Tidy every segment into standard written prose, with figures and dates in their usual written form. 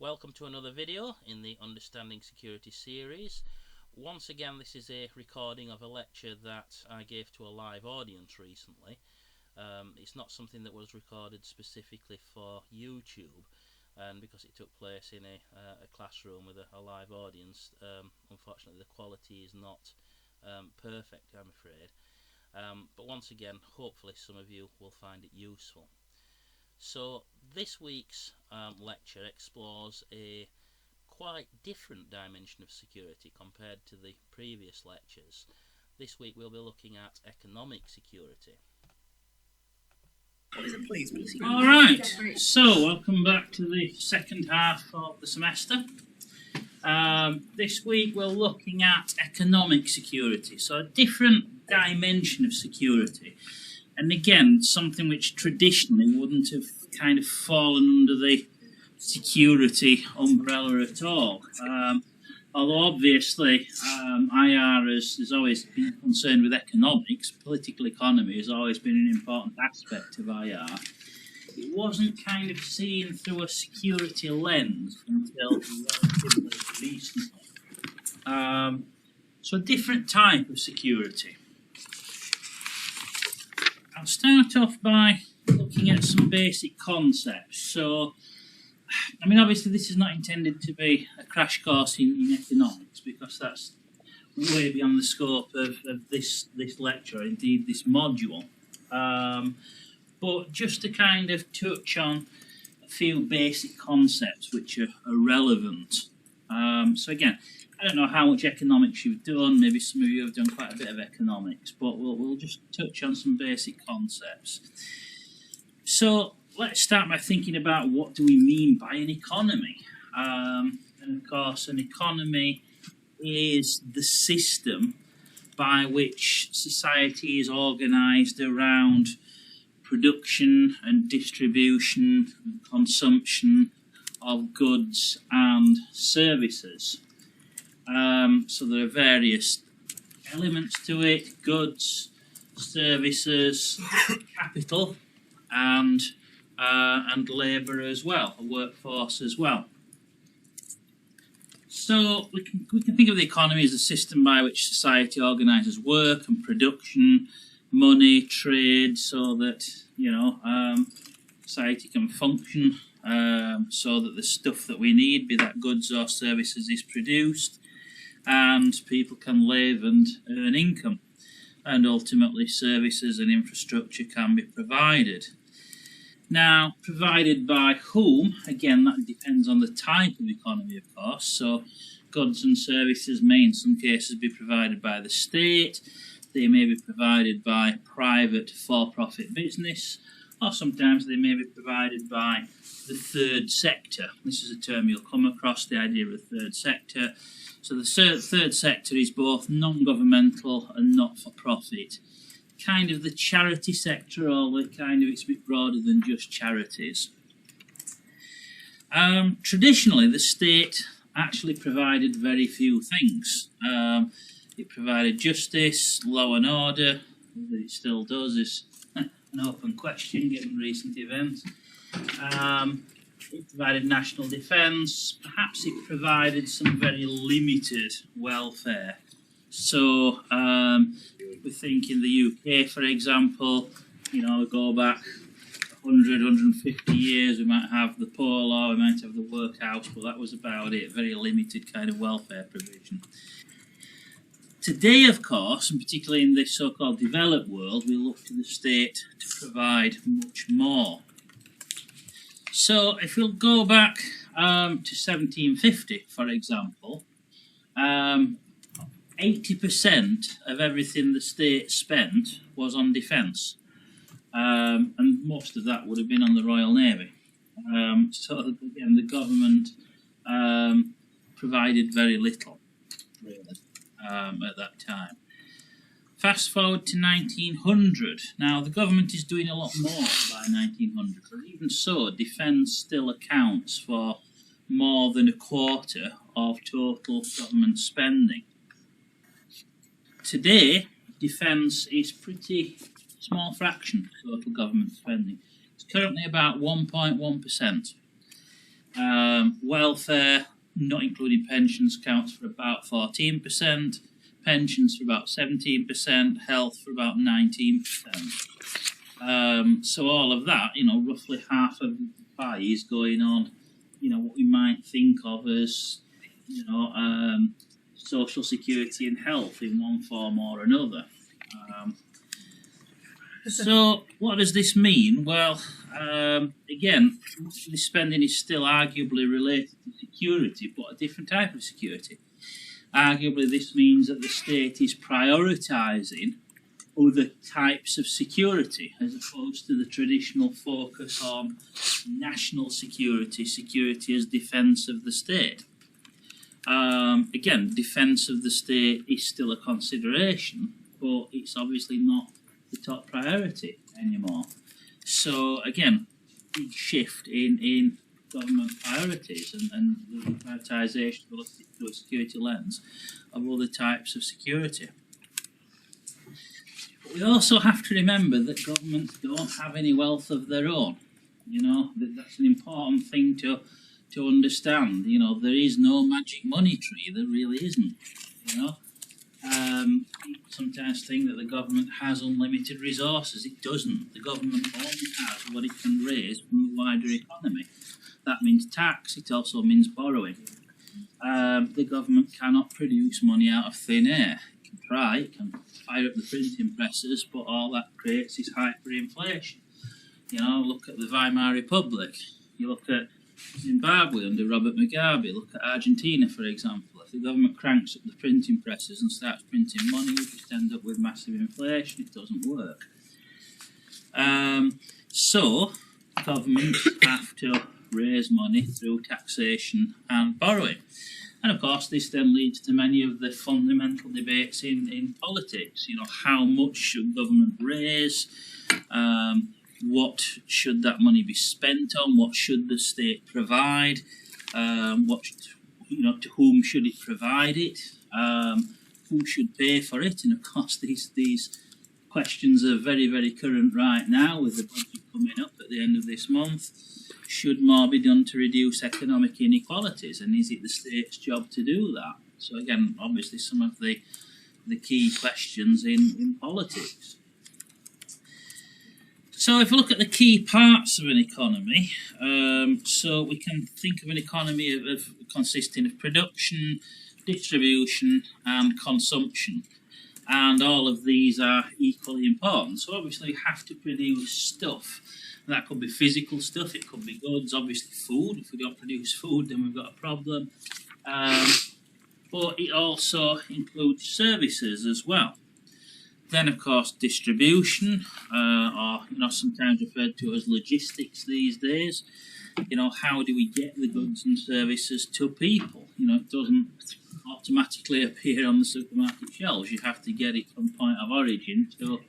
Welcome to another video in the Understanding Security series. Once again, this is a recording of a lecture that I gave to a live audience recently. It's not something that was recorded specifically for YouTube, and because it took place in a classroom with a live audience, unfortunately the quality is not perfect, I'm afraid. But once again, hopefully some of you will find it useful. So this week's lecture explores a quite different dimension of security compared to the previous lectures. This week we'll be looking at economic security. Alright, so welcome back to the second half of the semester. This week we're looking at economic security, so a different dimension of security. And again, something which traditionally wouldn't have kind of fallen under the security umbrella at all. Although obviously IR has always been concerned with economics, political economy has always been an important aspect of IR. It wasn't kind of seen through a security lens until relatively recently. So a different type of security. I'll start off by looking at some basic concepts. So, I mean, obviously this is not intended to be a crash course in economics, because that's way beyond the scope of this lecture, indeed this module. But just to kind of touch on a few basic concepts which are relevant. So again, I don't know how much economics you've done, maybe some of you have done quite a bit of economics, but we'll just touch on some basic concepts. So let's start by thinking about what do we mean by an economy. And of course an economy is the system by which society is organised around production and distribution and consumption of goods and services. So there are various elements to it: goods, services, capital, and labour as well, a workforce as well. So we can think of the economy as a system by which society organises work and production, money, trade, so that society can function, so that the stuff that we need, be that goods or services, is produced, and people can live and earn income, and ultimately services and infrastructure can be provided. Now, provided by whom? Again, that depends on the type of economy, of course. So goods and services may in some cases be provided by the state, they may be provided by private for-profit business, or sometimes they may be provided by the third sector. This is a term you'll come across, the idea of the third sector. So the third sector is both non-governmental and not-for-profit. Kind of the charity sector, or it's a bit broader than just charities. Traditionally, the state actually provided very few things. It provided justice, law and order. Whether it still does is an open question given recent events. It provided national defence. Perhaps it provided some very limited welfare. So we think in the UK, for example, we go back 100, 150 years, we might have the poor law, we might have the workhouse, but that was about it, very limited kind of welfare provision. Today, of course, and particularly in this so-called developed world, we look to the state to provide much more. So if we'll go back to 1750, for example, 80% of everything the state spent was on defence, and most of that would have been on the Royal Navy. So again, the government provided very little, really, at that time. Fast forward to 1900. Now the government is doing a lot more by 1900, but even so, defence still accounts for more than a quarter of total government spending. Today, defence is pretty small fraction of total government spending. It's currently about 1.1%. Welfare, not including pensions, accounts for about 14%, pensions for about 17%, health for about 19%. So all of that, roughly half of the pie is going on, what we might think of as, social security and health in one form or another. So what does this mean? Well, again, much of this spending is still arguably related to security, but a different type of security. Arguably, this means that the state is prioritising other types of security as opposed to the traditional focus on national security, security as defence of the state. Again, defence of the state is still a consideration, but it's obviously not the top priority anymore. So again, big shift in government priorities and the prioritisation through a security lens of other types of security. But we also have to remember that governments don't have any wealth of their own. That's an important thing to understand. There is no magic money tree. There really isn't. People sometimes think that the government has unlimited resources. It doesn't. The government only has what it can raise from the wider economy. That means tax. It also means borrowing. The government cannot produce money out of thin air. It can try. It can fire up the printing presses, but all that creates is hyperinflation. Look at the Weimar Republic. You look at Zimbabwe under Robert Mugabe. Look at Argentina, for example. If the government cranks up the printing presses and starts printing money, we just end up with massive inflation. It doesn't work. So governments have to raise money through taxation and borrowing. And of course, this then leads to many of the fundamental debates in politics. How much should government raise? What should that money be spent on? What should the state provide? To whom should it provide it? Who should pay for it? And of course, these questions are very, very current right now with the budget coming up at the end of this month. Should more be done to reduce economic inequalities? And is it the state's job to do that? So again, obviously some of the key questions in politics. So if we look at the key parts of an economy, so we can think of an economy of consisting of production, distribution and consumption. And all of these are equally important. So obviously we have to produce stuff. That could be physical stuff, it could be goods, obviously food. If we don't produce food, then we've got a problem. But it also includes services as well. Then, of course, distribution, or sometimes referred to as logistics these days. How do we get the goods and services to people? It doesn't automatically appear on the supermarket shelves. You have to get it from point of origin to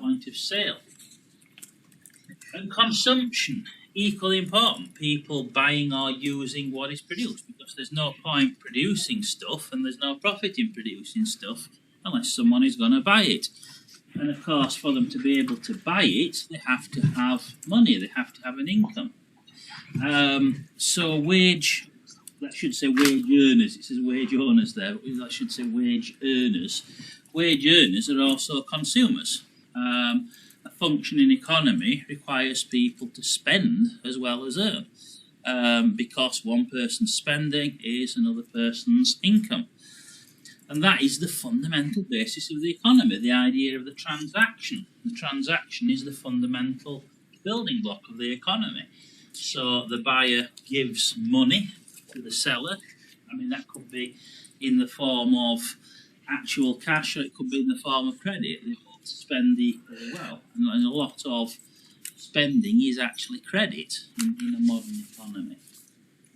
point of sale. And consumption, equally important. People buying or using what is produced, because there's no point producing stuff and there's no profit in producing stuff unless someone is going to buy it. And of course, for them to be able to buy it, they have to have money, they have to have an income. So wage, that should say wage earners, it says wage owners there, but that should say wage earners. Wage earners are also consumers. A functioning economy requires people to spend as well as earn, because one person's spending is another person's income. And that is the fundamental basis of the economy, the idea of the transaction. The transaction is the fundamental building block of the economy. So the buyer gives money to the seller. That could be in the form of actual cash, or it could be in the form of credit. They both spend equally well. And a lot of spending is actually credit in a modern economy.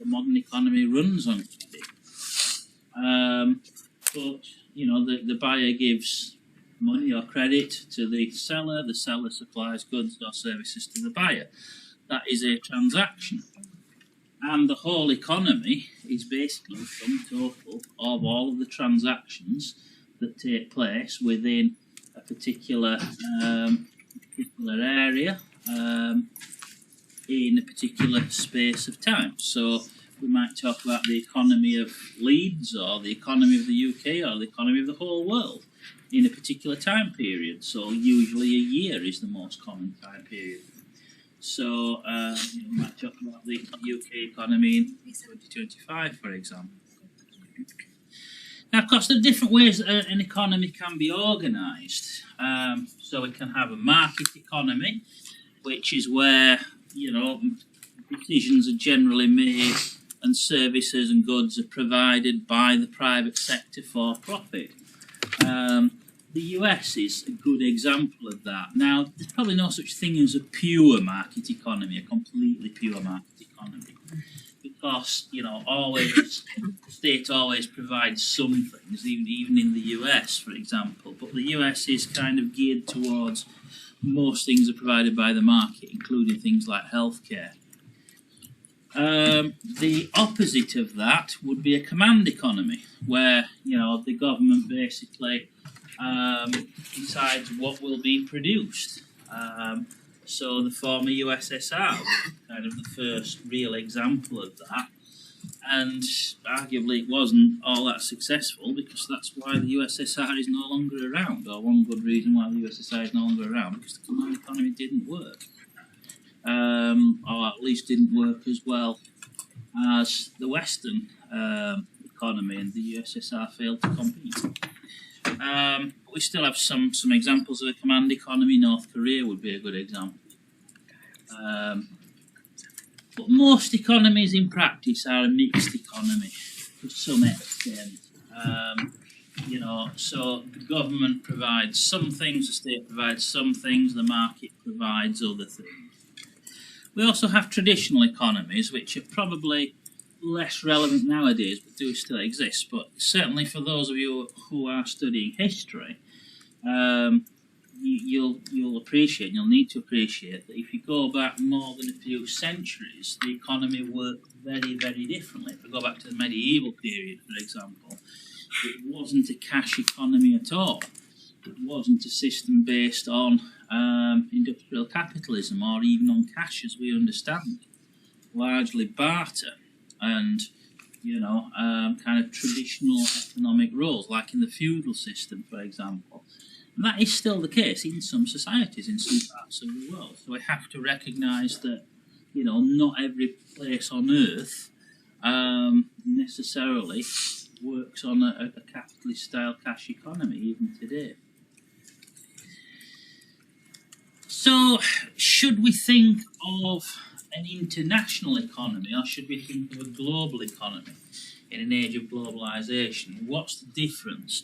The modern economy runs on credit. But the buyer gives money or credit to the seller supplies goods or services to the buyer. That is a transaction. And the whole economy is basically the sum total of all of the transactions that take place within a particular area in a particular space of time. So we might talk about the economy of Leeds or the economy of the UK or the economy of the whole world in a particular time period. So usually a year is the most common time period. So we might talk about the UK economy in 2025, for example. Now, of course, there are different ways that an economy can be organised. So we can have a market economy, which is where, decisions are generally made and services and goods are provided by the private sector for profit. The US is a good example of that. Now, there's probably no such thing as a pure market economy, a completely pure market economy, because always the state always provides some things, even in the US, for example. But the US is kind of geared towards most things are provided by the market, including things like healthcare. The opposite of that would be a command economy, where the government basically decides what will be produced. So the former USSR was kind of the first real example of that, and arguably it wasn't all that successful, because that's why the USSR is no longer around, or one good reason why the USSR is no longer around, because the command economy didn't work, or at least didn't work as well as the Western economy, and the USSR failed to compete. We still have some examples of a command economy. North Korea would be a good example. But most economies in practice are a mixed economy to some extent. So the government provides some things, the state provides some things, the market provides other things. We also have traditional economies, which are probably less relevant nowadays, but do still exist. But certainly for those of you who are studying history, you'll appreciate, you'll need to appreciate that if you go back more than a few centuries, the economy worked very, very differently. If we go back to the medieval period, for example, it wasn't a cash economy at all. It wasn't a system based on industrial capitalism or even on cash as we understand it. Largely barter and kind of traditional economic roles, like in the feudal system, for example. And that is still the case in some societies, in some parts of the world. So we have to recognise that, not every place on earth necessarily works on a capitalist-style cash economy, even today. So, should we think of an international economy, or should we think of a global economy in an age of globalisation? What's the difference?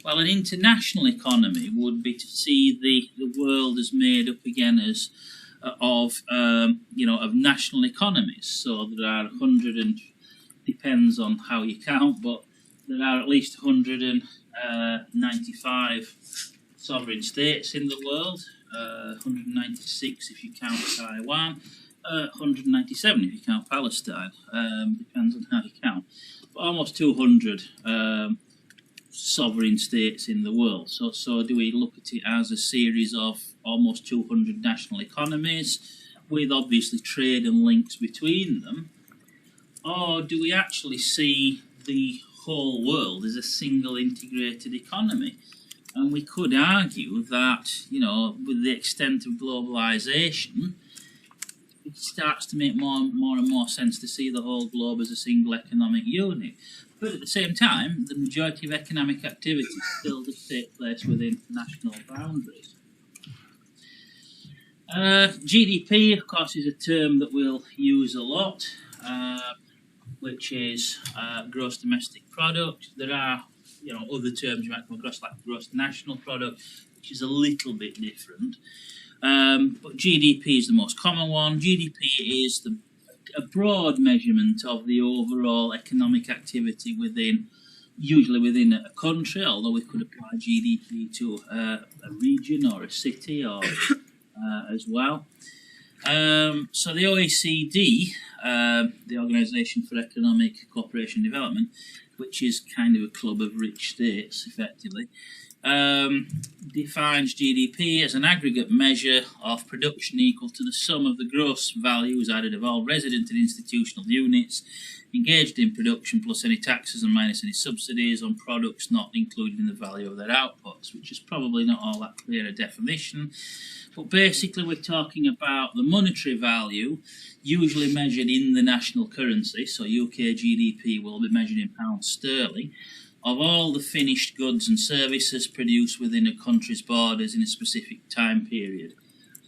Well, an international economy would be to see the world as made up again of national economies. So there are 100 and depends on how you count, but there are at least 195 sovereign states in the world. 196 if you count Taiwan. 197 if you count Palestine. Depends on how you count. But almost 200 sovereign states in the world. So do we look at it as a series of almost 200 national economies with obviously trade and links between them? Or do we actually see the whole world as a single integrated economy? And we could argue that, with the extent of globalisation, it starts to make more and more sense to see the whole globe as a single economic unit. But at the same time, the majority of economic activity still does take place within national boundaries. GDP, of course, is a term that we'll use a lot, which is gross domestic product. There are other terms you might come across, like gross national product, which is a little bit different. But GDP is the most common one. GDP is a broad measurement of the overall economic activity usually within a country, although we could apply GDP to a region or a city or as well. So the OECD, the Organisation for Economic Cooperation and Development, which is kind of a club of rich states, effectively, defines GDP as an aggregate measure of production equal to the sum of the gross values added of all resident and institutional units engaged in production plus any taxes and minus any subsidies on products not included in the value of their outputs, which is probably not all that clear a definition. But basically we're talking about the monetary value, usually measured in the national currency, so UK GDP will be measured in pounds sterling, of all the finished goods and services produced within a country's borders in a specific time period.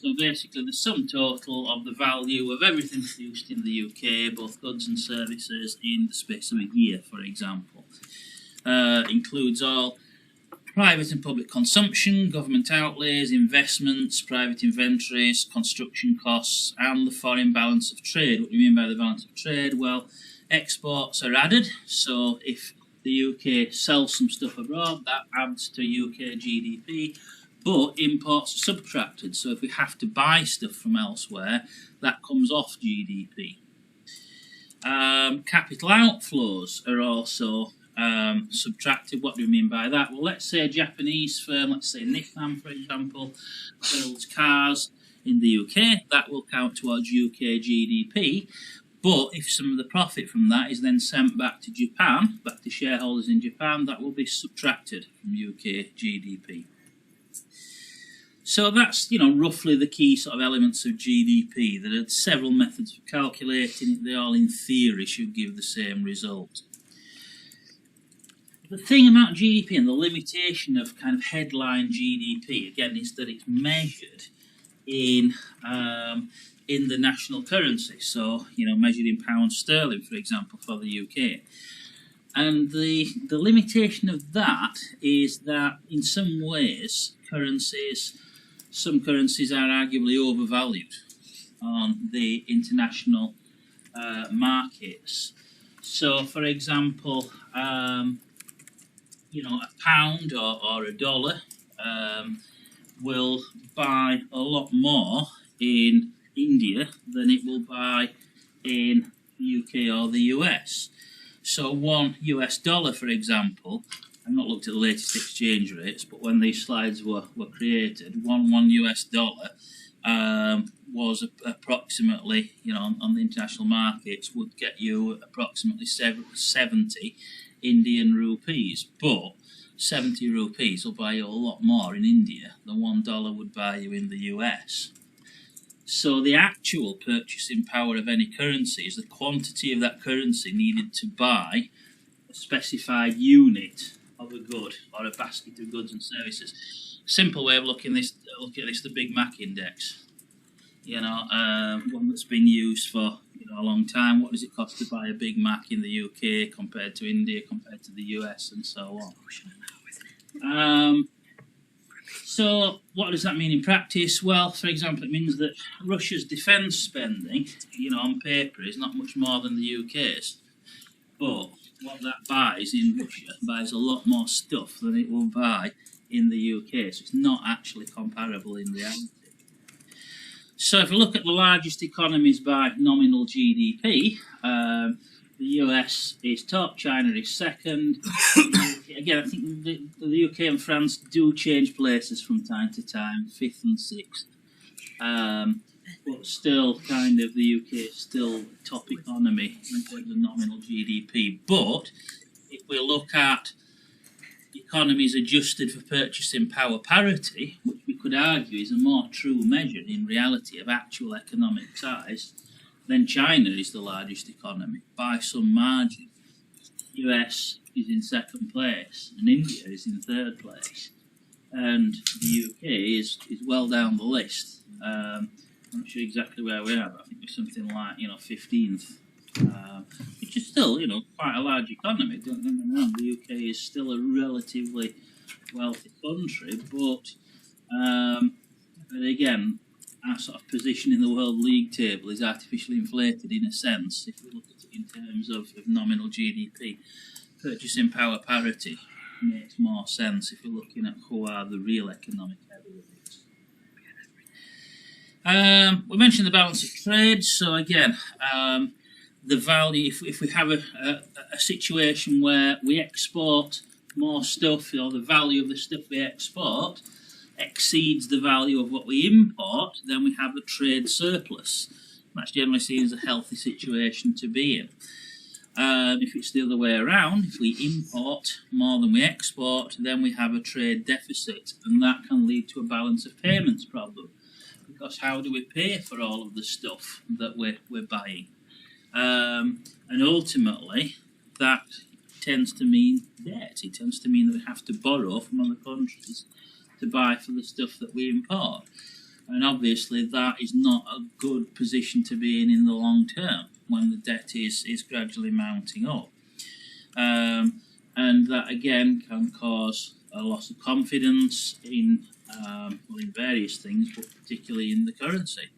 So basically the sum total of the value of everything produced in the UK, both goods and services, in the space of a year, for example. Includes all private and public consumption, government outlays, investments, private inventories, construction costs, and the foreign balance of trade. What do you mean by the balance of trade? Well, exports are added, so if the UK sells some stuff abroad, that adds to UK GDP, but imports are subtracted, so if we have to buy stuff from elsewhere, that comes off GDP. Capital outflows are also subtracted. What do we mean by that? Well, let's say a Japanese firm, let's say Nissan, for example, builds cars in the UK. That will count towards UK GDP. But if some of the profit from that is then sent back to Japan, back to shareholders in Japan, that will be subtracted from UK GDP. So that's, roughly the key sort of elements of GDP. There are several methods for calculating it. They all, in theory, should give the same result. The thing about GDP and the limitation of kind of headline GDP, again, is that it's measured in the national currency. So, measured in pounds sterling, for example, for the UK. And the limitation of that is that in some ways, some currencies are arguably overvalued on the international markets. So, for example, a pound or a dollar will buy a lot more in India than it will buy in the UK or the US. So $1 US, for example, I've not looked at the latest exchange rates, but when these slides were created, $1 US was approximately, on the international markets, would get you approximately 70 Indian rupees. But 70 rupees will buy you a lot more in India than $1 would buy you in the US. So the actual purchasing power of any currency is the quantity of that currency needed to buy a specified unit of a good or a basket of goods and services. Simple way of looking at this, the Big Mac index. One that's been used for a long time. What does it cost to buy a Big Mac in the UK compared to India, compared to the US, and so on? So what does that mean in practice? Well, for example, it means that Russia's defence spending, on paper, is not much more than the UK's. But what that buys in Russia buys a lot more stuff than it will buy in the UK. So it's not actually comparable in reality. So if we look at the largest economies by nominal GDP, the US is top, China is second. Again, I think the UK and France do change places from time to time, 5th and 6th. But still, kind of, the UK is still top economy in terms of nominal GDP. But if we look at economies adjusted for purchasing power parity, which we could argue is a more true measure in reality of actual economic size, then China is the largest economy by some margin. US is in second place and India is in third place, and the UK is well down the list. I'm not sure exactly where we are, but I think we're something like 15th, which is still quite a large economy. Don't get me wrong, the UK is still a relatively wealthy country, but again, our sort of position in the World League table is artificially inflated in a sense. If we look at it in terms of nominal GDP, purchasing power parity makes more sense if you're looking at who are the real economic heavyweights. We mentioned the balance of trade. So again, the value, if we have a situation where we export more stuff, the value of the stuff we export exceeds the value of what we import, then we have a trade surplus. That's generally seen as a healthy situation to be in. If it's the other way around, if we import more than we export, then we have a trade deficit, and that can lead to a balance of payments problem. Because how do we pay for all of the stuff that we're buying? And ultimately, that tends to mean debt. It tends to mean that we have to borrow from other countries to buy for the stuff that we import. And obviously that is not a good position to be in the long term when the debt is gradually mounting up. And that again can cause a loss of confidence in various things, but particularly in the currency.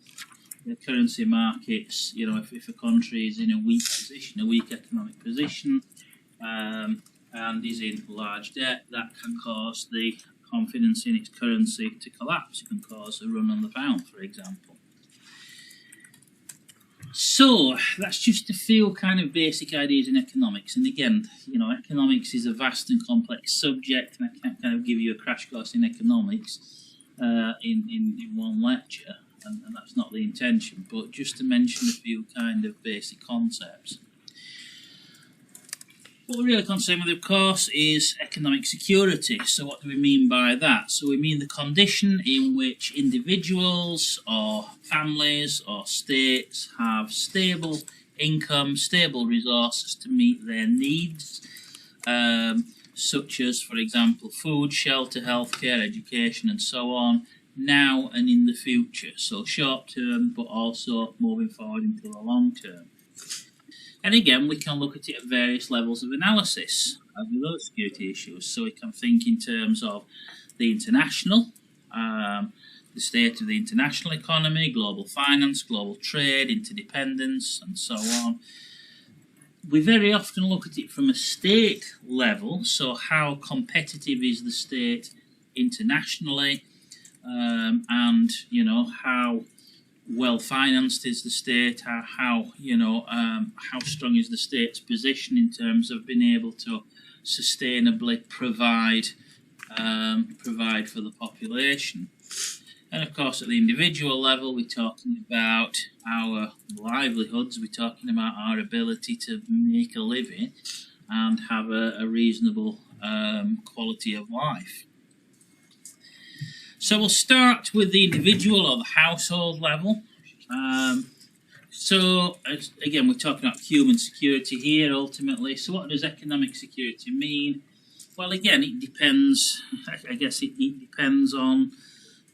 The currency markets, if a country is in a weak position, a weak economic position, and is in large debt, that can cause the confidence in its currency to collapse. It can cause a run on the pound, for example. So that's just a few kind of basic ideas in economics. And again, economics is a vast and complex subject, and I can't kind of give you a crash course in economics in one lecture, and that's not the intention. But just to mention a few kind of basic concepts. What we're really concerned with, of course, is economic security. So what do we mean by that? So we mean the condition in which individuals or families or states have stable income, stable resources to meet their needs, such as, for example, food, shelter, healthcare, education, and so on, now and in the future. So short term, but also moving forward into the long term. And again, we can look at it at various levels of analysis of those security issues. So we can think in terms of the international, the state of the international economy, global finance, global trade, interdependence, and so on. We very often look at it from a state level, so how competitive is the state internationally, and how well financed is the state, how strong is the state's position in terms of being able to sustainably provide for the population. And of course at the individual level we're talking about our livelihoods, we're talking about our ability to make a living and have a reasonable quality of life. So we'll start with the individual or the household level. Again, we're talking about human security here ultimately. So what does economic security mean? Well, again, it depends. I guess it depends on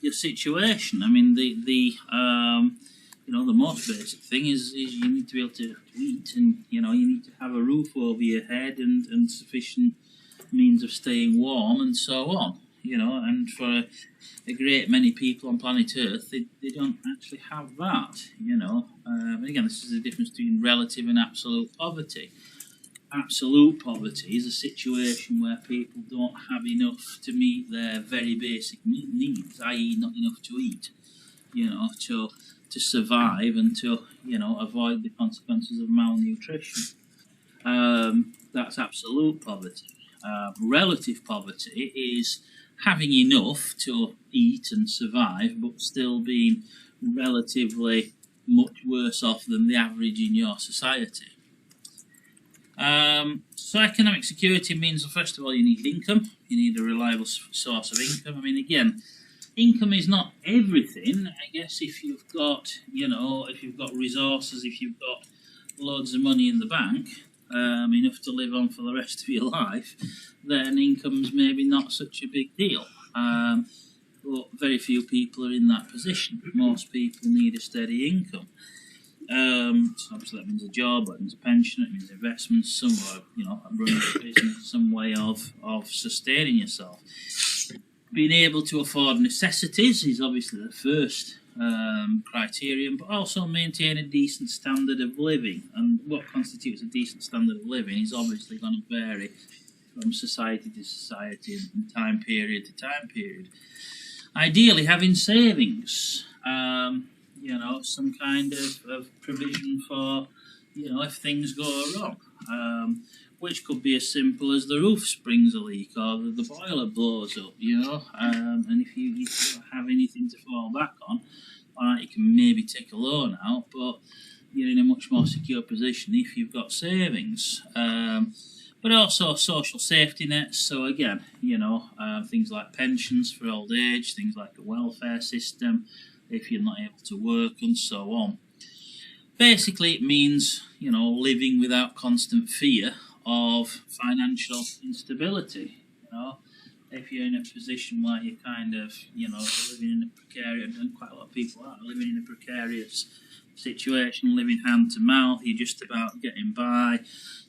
your situation. I mean, the most basic thing is you need to be able to eat, and you need to have a roof over your head and sufficient means of staying warm and so on. And for a great many people on planet Earth, they don't actually have that, Again, this is the difference between relative and absolute poverty. Absolute poverty is a situation where people don't have enough to meet their very basic needs, i.e. not enough to eat, to survive and to, avoid the consequences of malnutrition. That's absolute poverty. Relative poverty is having enough to eat and survive, but still being relatively much worse off than the average in your society. So economic security means, first of all, you need income. You need a reliable source of income. I mean, again, income is not everything. I guess if you've got, resources, if you've got loads of money in the bank, enough to live on for the rest of your life, then income's maybe not such a big deal. But very few people are in that position. Most people need a steady income. So obviously that means a job, that means a pension, it means investments, somewhere, running a business, some way of sustaining yourself. Being able to afford necessities is obviously the first criterion, but also maintain a decent standard of living. And what constitutes a decent standard of living is obviously going to vary from society to society and time period to time period. Ideally, having savings, some kind of provision for, if things go wrong. which could be as simple as the roof springs a leak or the boiler blows up, and if you don't have anything to fall back on, alright, you can maybe take a loan out, but you're in a much more secure position if you've got savings. But also social safety nets, so again, things like pensions for old age, things like a welfare system if you're not able to work, and so on. Basically, it means, living without constant fear of financial instability. If you're in a position where you're kind of, living in a precarious, and quite a lot of people are living in a precarious situation, living hand to mouth, you're just about getting by,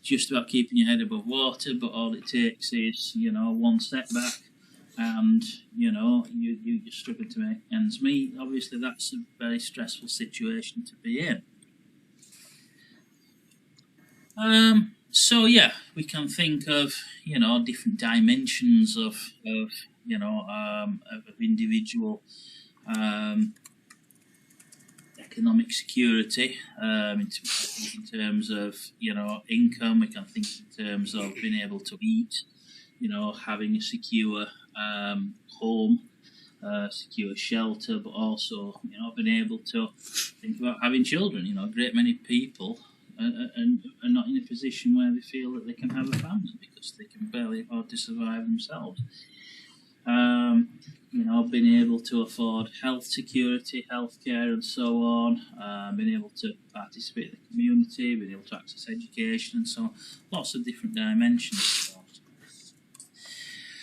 just about keeping your head above water, but all it takes is, one setback, and, you're struggling to make ends meet. Obviously, that's a very stressful situation to be in. So yeah, we can think of different dimensions of individual economic security. In terms of income, we can think in terms of being able to eat, having a secure home, secure shelter, but also being able to think about having children. A great many people are not in a position where they feel that they can have a family because they can barely afford to survive themselves. Being able to afford health security, healthcare, and so on, being able to participate in the community, being able to access education, and so on. Lots of different dimensions.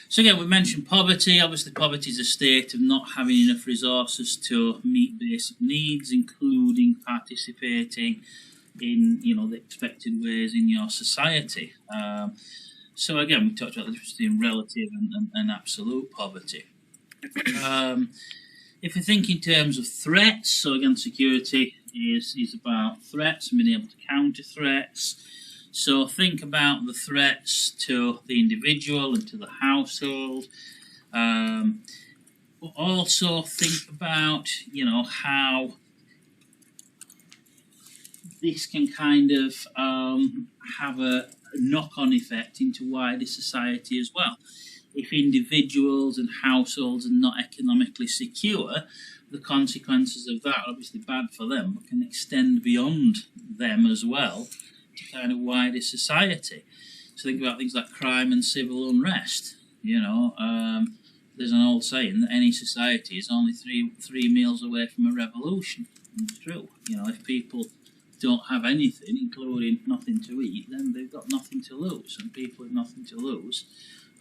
So again, we mentioned poverty. Obviously, poverty is a state of not having enough resources to meet basic needs, including participating in the expected ways in your society. So again, we talked about the difference between relative and absolute poverty. If we think in terms of threats, so again, security is about threats and being able to counter threats. So think about the threats to the individual and to the household. But also think about how this can kind of have a knock-on effect into wider society as well. If individuals and households are not economically secure, the consequences of that are obviously bad for them, but can extend beyond them as well to kind of wider society. So think about things like crime and civil unrest. There's an old saying that any society is only three meals away from a revolution. And it's true. If people don't have anything, including nothing to eat, then they've got nothing to lose. And people with nothing to lose,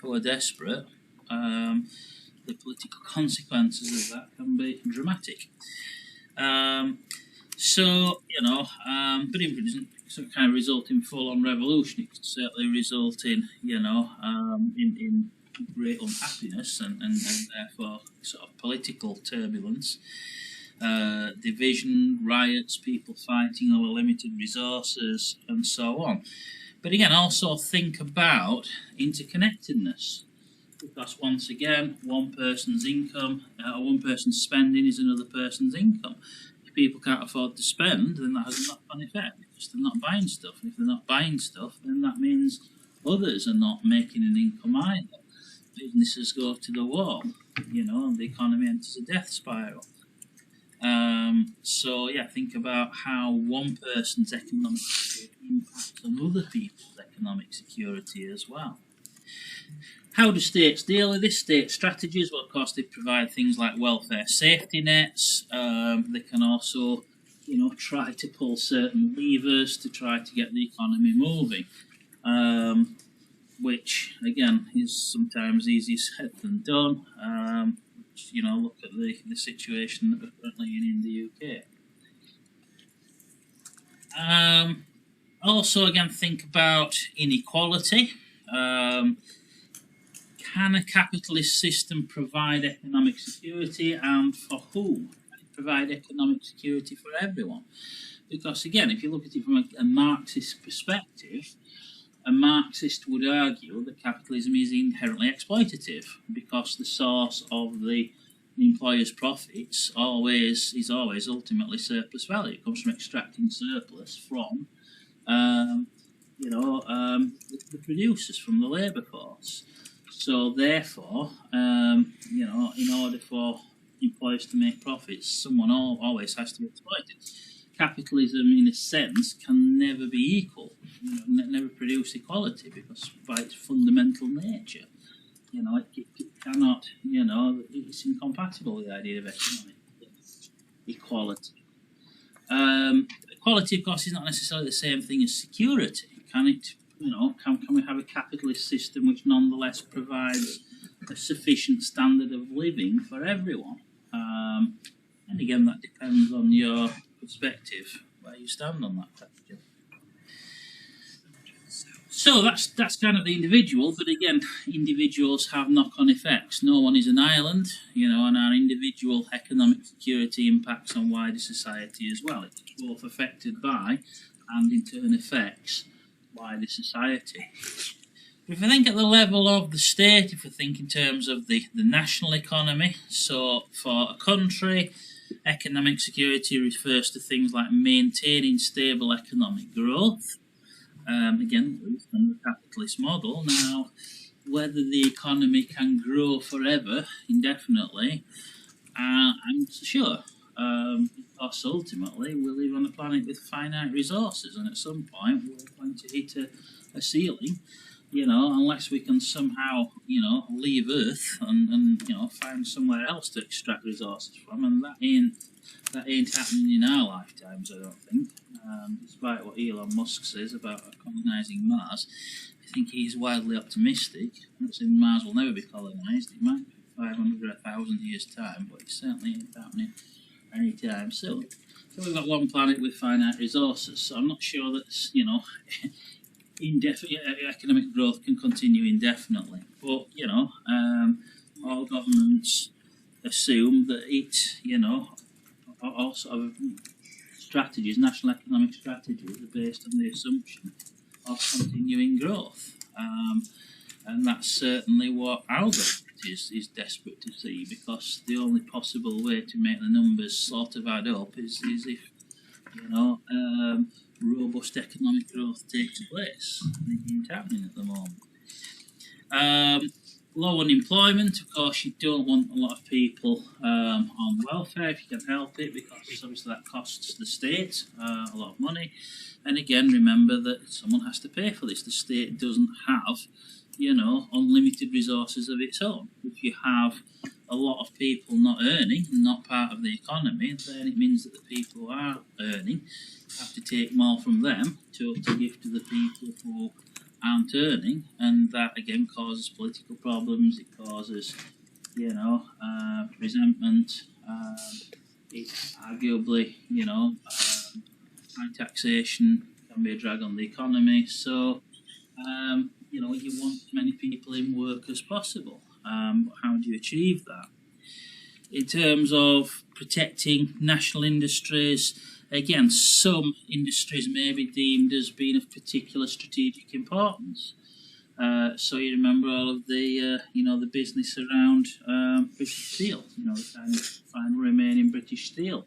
who are desperate, the political consequences of that can be dramatic. But if it doesn't kind of result in full-on revolution, it could certainly result in, in great unhappiness and therefore sort of political turbulence. Division, riots, people fighting over limited resources, and so on. But again, also think about interconnectedness, because once again, one person's income or one person's spending is another person's income. If people can't afford to spend, then that has a knock-on effect because they're not buying stuff. And if they're not buying stuff, then that means others are not making an income either. Businesses go to the wall, and the economy enters a death spiral. Think about how one person's economic security impacts on other people's economic security as well. How do states deal with this? State strategies, well, of course, they provide things like welfare safety nets. They can also, try to pull certain levers to try to get the economy moving, which, again, is sometimes easier said than done. Look at the situation that we're currently in the UK. Also, again, think about inequality. Can a capitalist system provide economic security, and for whom? Provide economic security for everyone? Because, again, if you look at it from a Marxist perspective, a Marxist would argue that capitalism is inherently exploitative because the source of the employer's profits is always ultimately surplus value. It comes from extracting surplus from the producers from the labour force. So therefore, in order for employers to make profits, someone always has to be exploited. Capitalism, in a sense, can never be equal. Never produce equality because by its fundamental nature, it cannot. It's incompatible with the idea of economic equality. Equality, of course, is not necessarily the same thing as security. Can it? Can we have a capitalist system which nonetheless provides a sufficient standard of living for everyone? And again, that depends on your perspective, where you stand on that question. So that's kind of the individual, but again, individuals have knock-on effects. No one is an island, and our individual economic security impacts on wider society as well. It's both affected by and in turn affects wider society. If we think at the level of the state, if we think in terms of the national economy, so for a country, economic security refers to things like maintaining stable economic growth. Again, under the capitalist model. Now, whether the economy can grow forever, indefinitely, I'm not sure. Because ultimately, we live on a planet with finite resources, and at some point, we're going to hit a ceiling. Unless we can somehow, leave Earth and find somewhere else to extract resources from, and that ain't happening in our lifetimes, I don't think. Despite what Elon Musk says about colonising Mars, I think he's wildly optimistic. I'm not saying Mars will never be colonised. It might be 500 or 1,000 years' time, but it certainly ain't happening anytime soon. So we've got one planet with finite resources. So I'm not sure that economic growth can continue indefinitely. But all governments assume that all sort of strategies, national economic strategies, are based on the assumption of continuing growth. And that's certainly what our government is desperate to see, because the only possible way to make the numbers sort of add up is if robust economic growth takes place. It ain't happening at the moment. Low unemployment, of course, you don't want a lot of people on welfare if you can help it, because obviously that costs the state a lot of money. And again, remember that someone has to pay for this. The state doesn't have, unlimited resources of its own. If you have a lot of people not earning and not part of the economy, then it means that the people who are earning have to take more from them to give to the people who aren't earning, and that again causes political problems. It causes, resentment. It's arguably, high taxation can be a drag on the economy. So, you want as many people in work as possible. How do you achieve that? In terms of protecting national industries, again, some industries may be deemed as being of particular strategic importance. So you remember all of the, the business around British Steel, the kind of final remaining British Steel.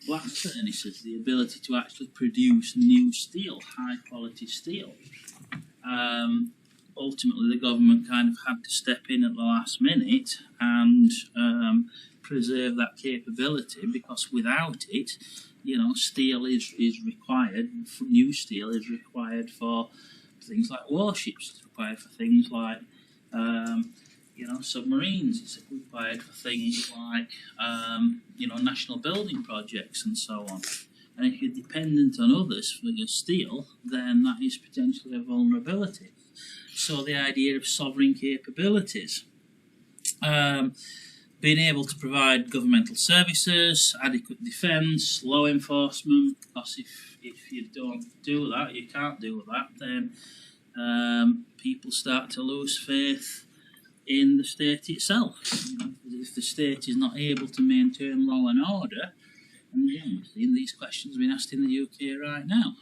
Blast furnaces, the ability to actually produce new steel, high quality steel. Ultimately, the government kind of had to step in at the last minute and preserve that capability, because without it, steel is required. New steel is required for things like warships. It's required for things like submarines. It's required for things like national building projects and so on. And if you're dependent on others for your steel, then that is potentially a vulnerability. So the idea of sovereign capabilities, being able to provide governmental services, adequate defence, law enforcement, because if you don't do that, you can't do that, then people start to lose faith in the state itself. If the state is not able to maintain law and order, and again, we're seeing these questions being asked in the UK right now.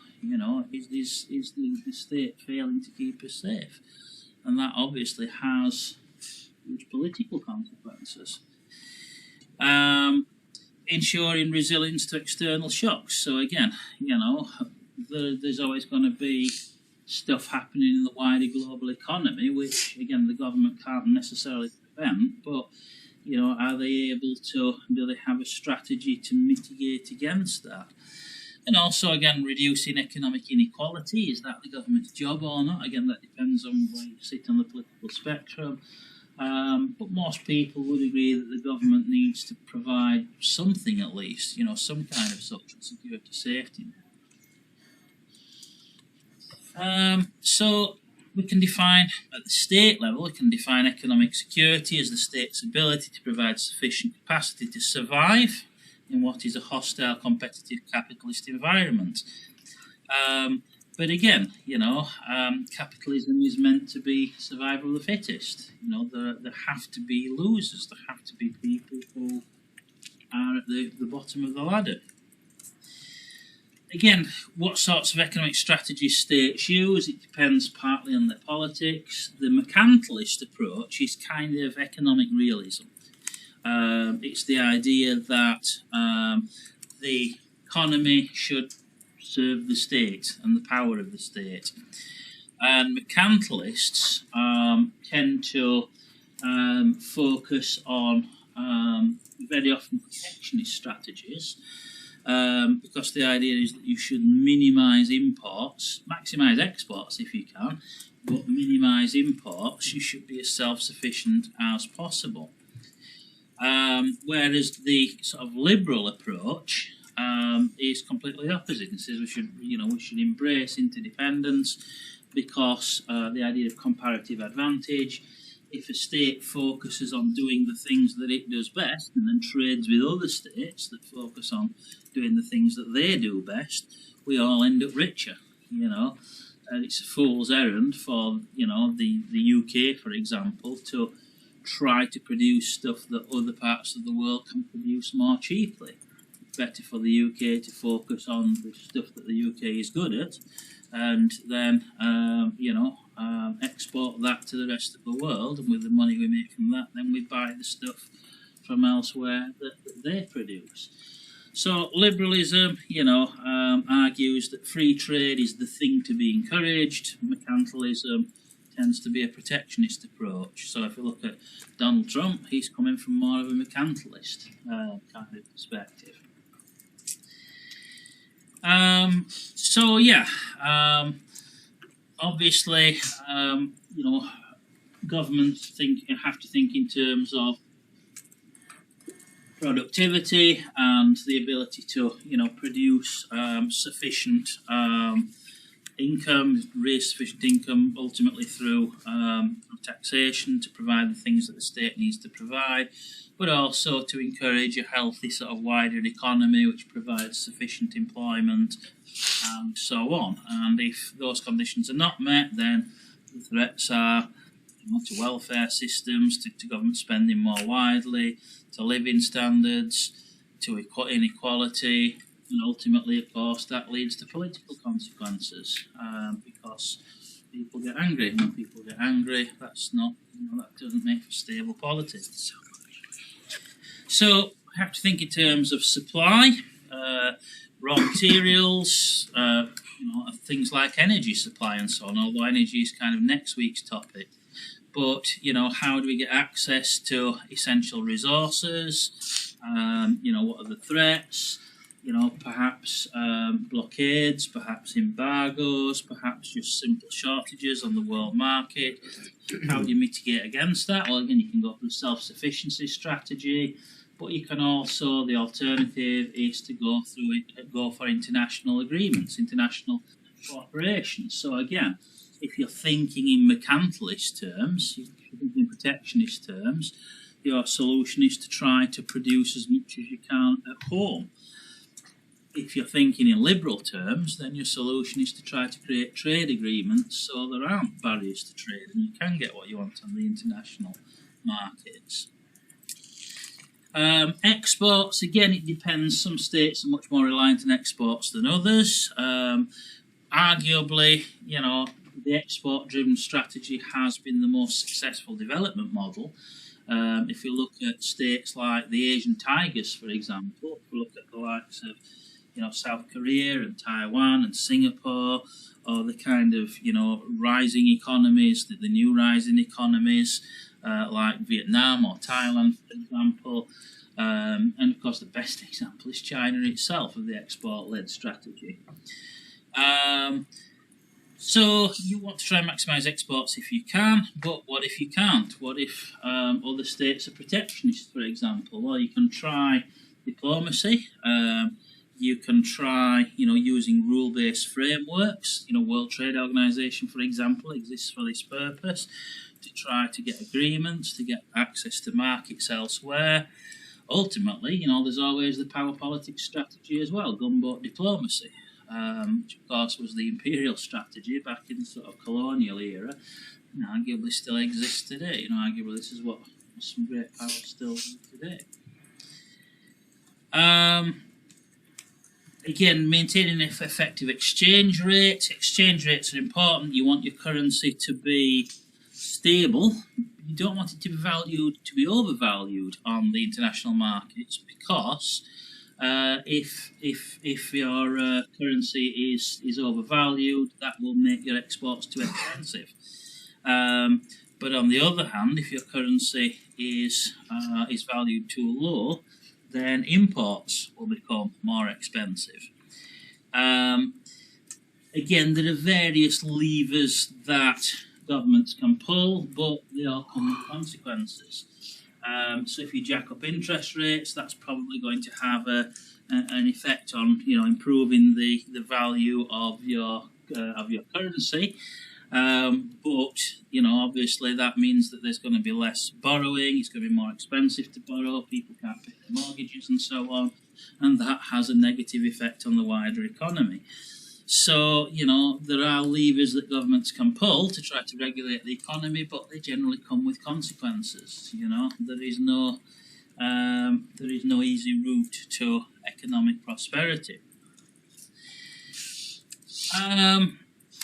Is the state failing to keep us safe? And that obviously has huge political consequences. Ensuring resilience to external shocks. So again, there's always going to be stuff happening in the wider global economy, which again the government can't necessarily prevent. But are they able to? Do they have a strategy to mitigate against that? And also, again, reducing economic inequality, is that the government's job or not? Again, that depends on where you sit on the political spectrum. But most people would agree that the government needs to provide something at least, some kind of social security safety net. So we can define, at the state level, we can define economic security as the state's ability to provide sufficient capacity to survive in what is a hostile, competitive capitalist environment. But again, capitalism is meant to be survival of the fittest. There have to be losers. There have to be people who are at the bottom of the ladder. Again, what sorts of economic strategies states use, it depends partly on their politics. The mercantilist approach is kind of economic realism. It's the idea that the economy should serve the state and the power of the state. And mercantilists tend to focus on very often protectionist strategies, because the idea is that you should minimise imports, maximise exports if you can, but minimise imports. You should be as self-sufficient as possible. Whereas the sort of liberal approach is completely opposite and says we should embrace interdependence, because the idea of comparative advantage. If a state focuses on doing the things that it does best and then trades with other states that focus on doing the things that they do best, we all end up richer. And it's a fool's errand for the UK, for example, to try to produce stuff that other parts of the world can produce more cheaply. It's better for the UK to focus on the stuff that the UK is good at, and then export that to the rest of the world, and with the money we make from that, then we buy the stuff from elsewhere that they produce. So liberalism, argues that free trade is the thing to be encouraged. Mercantilism tends to be a protectionist approach. So if you look at Donald Trump, he's coming from more of a mercantilist kind of perspective. Obviously, governments have to think in terms of productivity and the ability to, produce sufficient income, raise sufficient income, ultimately through taxation to provide the things that the state needs to provide, but also to encourage a healthy sort of wider economy which provides sufficient employment and so on. And if those conditions are not met, then the threats are to welfare systems, to government spending more widely, to living standards, to inequality, and ultimately, of course, that leads to political consequences, because people get angry. When people get angry, that doesn't make for stable politics. So we have to think in terms of supply, raw materials, things like energy supply and so on, although energy is kind of next week's topic. But, how do we get access to essential resources? What are the threats? Perhaps blockades, perhaps embargoes, perhaps just simple shortages on the world market. How do you mitigate against that? Well, again, you can go for the self-sufficiency strategy, but you can also, the alternative is to go for international agreements, international cooperation. So again, if you're thinking in mercantilist terms, if you're thinking in protectionist terms, your solution is to try to produce as much as you can at home. If you're thinking in liberal terms, then your solution is to try to create trade agreements so there aren't barriers to trade and you can get what you want on the international markets. Exports, again, it depends. Some states are much more reliant on exports than others. Arguably, the export-driven strategy has been the most successful development model. If you look at states like the Asian tigers, for example, if you look at the likes of South Korea and Taiwan and Singapore, or the kind of rising economies, the new rising economies like Vietnam or Thailand, for example. And of course, the best example is China itself of the export-led strategy. So you want to try and maximise exports if you can, but what if you can't? What if other states are protectionist, for example? Well, you can try diplomacy. You can try, using rule-based frameworks. World Trade Organization, for example, exists for this purpose, to try to get agreements, to get access to markets elsewhere. Ultimately, there's always the power politics strategy as well, gunboat diplomacy, which of course was the imperial strategy back in the sort of colonial era, and arguably still exists today. Arguably this is what some great powers still do today. Again, maintaining an effective exchange rate. Exchange rates are important. You want your currency to be stable. You don't want it to be overvalued on the international markets, because if your currency is overvalued, that will make your exports too expensive. But on the other hand, if your currency is valued too low, then imports will become more expensive. Again, there are various levers that governments can pull, but they all come with consequences. So if you jack up interest rates, that's probably going to have an effect on improving the value of your currency. But obviously that means that there's going to be less borrowing. It's going to be more expensive to borrow. People can't pay their mortgages and so on, and that has a negative effect on the wider economy. So there are levers that governments can pull to try to regulate the economy, but they generally come with consequences. There is no easy route to economic prosperity.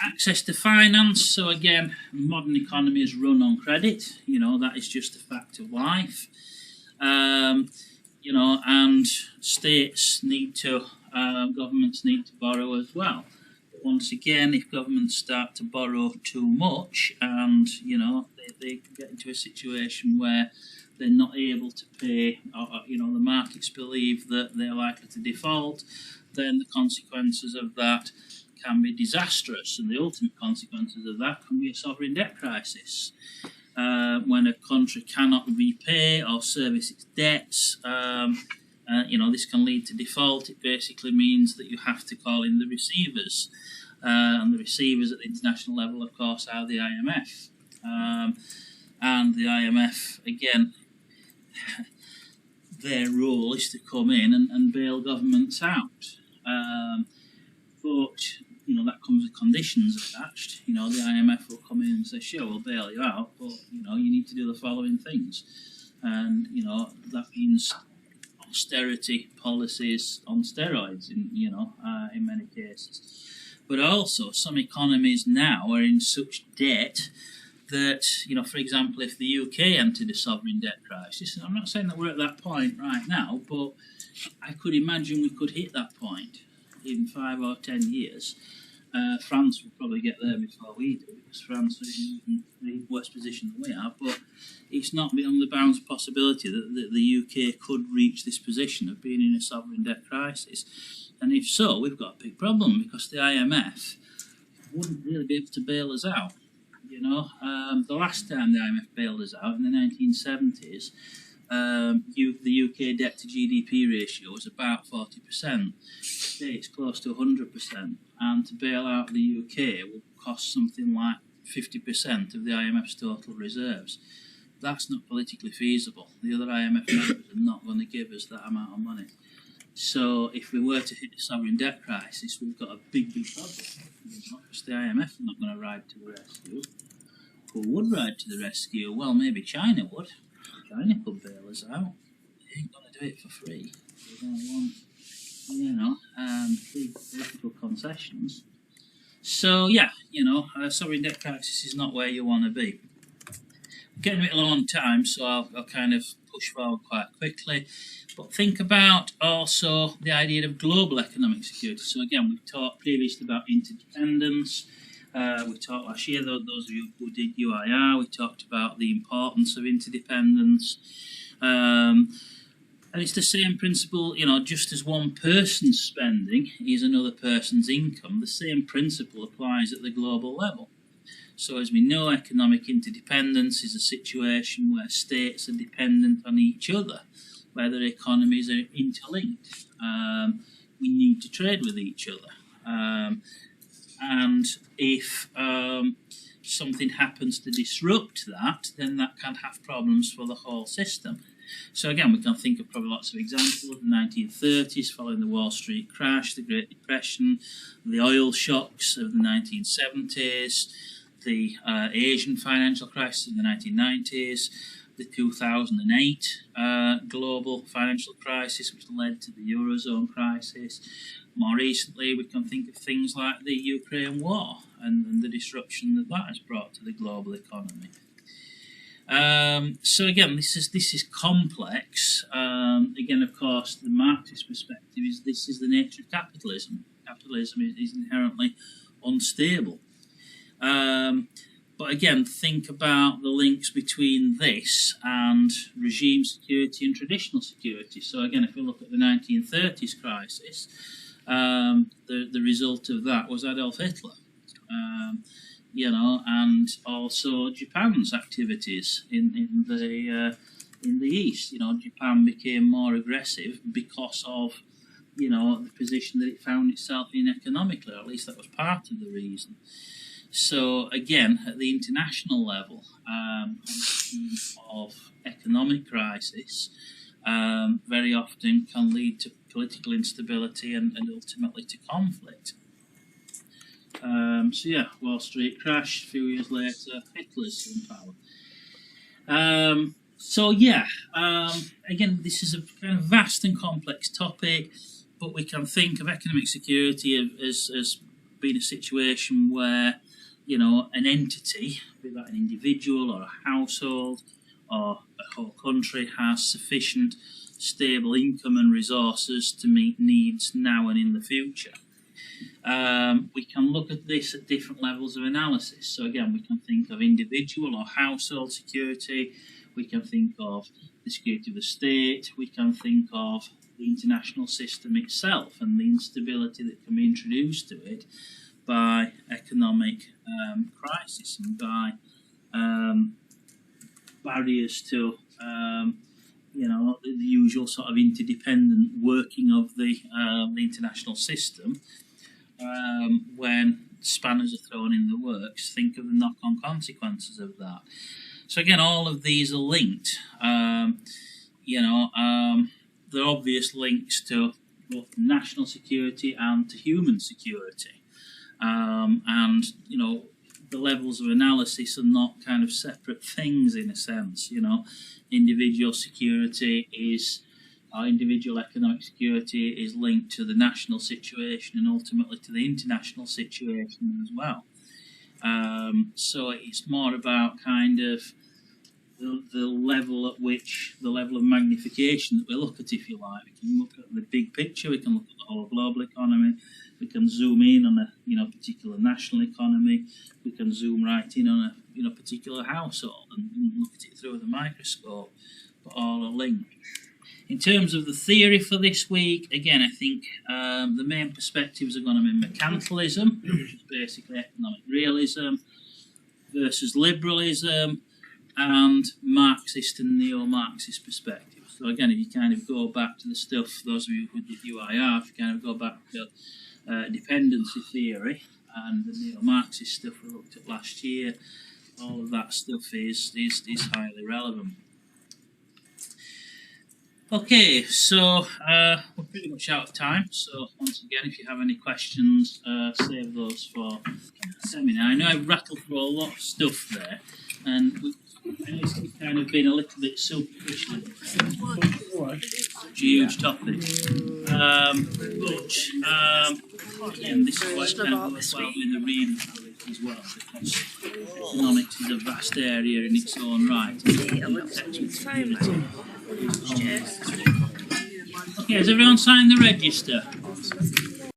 Access to finance. So again, modern economy is run on credit. That is just a fact of life. And states need to, governments need to borrow as well. But once again, if governments start to borrow too much, and they can get into a situation where they're not able to pay, or the markets believe that they're likely to default, then the consequences of that can be disastrous, and the ultimate consequences of that can be a sovereign debt crisis. When a country cannot repay or service its debts, this can lead to default. It basically means that you have to call in the receivers, and the receivers at the international level, of course, are the IMF. And the IMF, again, their role is to come in and bail governments out. But that comes with conditions attached. The IMF will come in and say, sure, we'll bail you out, but you need to do the following things. And that means austerity policies on steroids in many cases. But also, some economies now are in such debt that, for example, if the UK entered a sovereign debt crisis, and I'm not saying that we're at that point right now, but I could imagine we could hit that point in 5 or 10 years. France will probably get there before we do, because France is in a worse position than we are, but it's not beyond the bounds of possibility that the UK could reach this position of being in a sovereign debt crisis. And if so, we've got a big problem, because the IMF wouldn't really be able to bail us out. The last time the IMF bailed us out in the 1970s, the UK debt to GDP ratio was about 40%. Today it's close to 100%, and to bail out the UK will cost something like 50% of the IMF's total reserves. That's not politically feasible. The other IMF members are not going to give us that amount of money. So if we were to hit a sovereign debt crisis, we've got a big problem. Because the IMF are not going to ride to the rescue. Who would ride to the rescue? Well, maybe China would. China could bail us out. They ain't going to do it for free. They don't want, big political concessions. So, yeah, a sovereign debt crisis is not where you want to be. We're getting a bit low on time, so I'll kind of push forward quite quickly. But think about also the idea of global economic security. So again, we've talked previously about interdependence. We talked last year, those of you who did UIR, we talked about the importance of interdependence. And it's the same principle, you know, just as one person's spending is another person's income, the same principle applies at the global level. So as we know, economic interdependence is a situation where states are dependent on each other, where their economies are interlinked. We need to trade with each other. And if something happens to disrupt that, then that can have problems for the whole system. So again, we can think of probably lots of examples. The 1930s, following the Wall Street crash, the Great Depression, the oil shocks of the 1970s, the Asian financial crisis in the 1990s, the 2008 global financial crisis, which led to the Eurozone crisis. More recently, we can think of things like the Ukraine war and the disruption that that has brought to the global economy. So again, this is complex. Again, of course, the Marxist perspective is this is the nature of capitalism. Capitalism is inherently unstable. But again, think about the links between this and regime security and traditional security. So again, if we look at the 1930s crisis, the result of that was Adolf Hitler. You know, and also Japan's activities in the East. You know, Japan became more aggressive because of, you know, the position that it found itself in economically, or at least that was part of the reason. So again, at the international level, of economic crisis, very often can lead to political instability and ultimately to conflict. So yeah, Wall Street crash, a few years later, Hitler's in power. So yeah, again, this is a kind of vast and complex topic, but we can think of economic security as being a situation where, you know, an entity, be that an individual or a household or a whole country, has sufficient stable income and resources to meet needs now and in the future. We can look at this at different levels of analysis. So again, we can think of individual or household security, we can think of the security of the state, we can think of the international system itself and the instability that can be introduced to it by economic crisis and by barriers to you know, the usual sort of interdependent working of the international system. When spanners are thrown in the works, think of the knock-on consequences of that. So again, all of these are linked. You know, there are obvious links to both national security and to human security. And, you know, the levels of analysis are not kind of separate things in a sense. You know, individual security is, individual economic security is linked to the national situation and ultimately to the international situation as well. So it's more about kind of the level at which, the level of magnification that we look at, if you like. We can look at the big picture, we can look at the whole global economy, we can zoom in on a, you know, particular national economy, we can zoom right in on a, you know, particular household and look at it through the microscope, but all are linked. In terms of the theory for this week, again, I think the main perspectives are going to be mercantilism, which is basically economic realism, versus liberalism, and Marxist and neo-Marxist perspectives. So again, if you kind of go back to the stuff, those of you who did UIR, if you kind of go back to dependency theory and the neo-Marxist stuff we looked at last year, all of that stuff is highly relevant. Okay, so we're pretty much out of time. So once again, if you have any questions, save those for the seminar. I know I've rattled through a lot of stuff there, and I know it's kind of been a little bit superficial. Such a huge topic. But again, this is why I kind of goes well in the reading. as well, because economics is a vast area in its own right. Okay, has everyone signed the register?